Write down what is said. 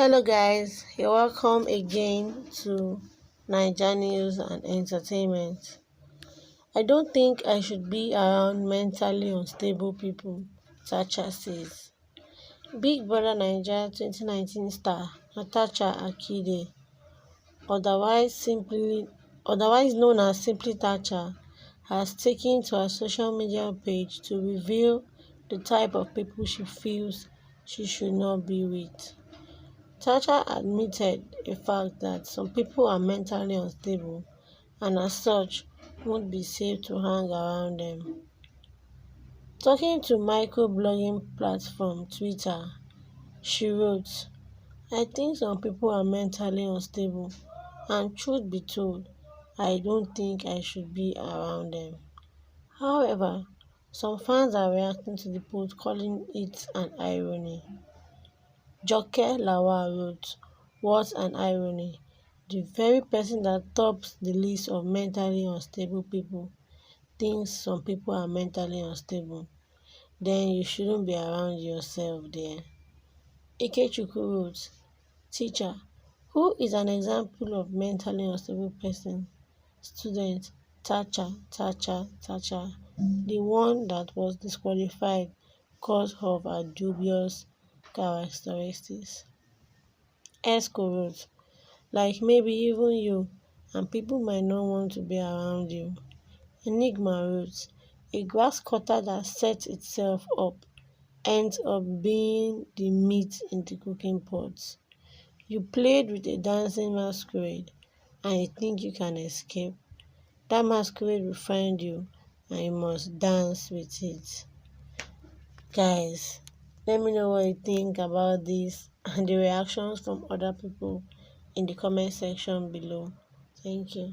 Hello guys, you're welcome again to Naija News and Entertainment. I don't think I should be around mentally unstable people, Thatcher says. Big Brother Naija 2019 star Natasha Akide, otherwise known as Simply Thatcher, has taken to her social media page to reveal the type of people she feels she should not be with. Thatcher admitted the fact that some people are mentally unstable and as such won't be safe to hang around them. Talking to microblogging platform Twitter, she wrote, "I think some people are mentally unstable and truth be told, I don't think I should be around them." However, some fans are reacting to the post calling it an irony. Joke Lawal wrote, "What an irony. The very person that tops the list of mentally unstable people thinks some people are mentally unstable. Then you shouldn't be around yourself there." Ikechukwu wrote, "Teacher, who is an example of mentally unstable person? Student, Thatcher, the one that was disqualified because of her dubious characteristics." Esco wrote, "Like maybe even you, and people might not want to be around you." Enigma wrote, "A grass cutter that sets itself up ends up being the meat in the cooking pot. You played with a dancing masquerade and you think you can escape. That masquerade will find you and you must dance with it." Guys, let me know what you think about this and the reactions from other people in the comment section below. Thank you.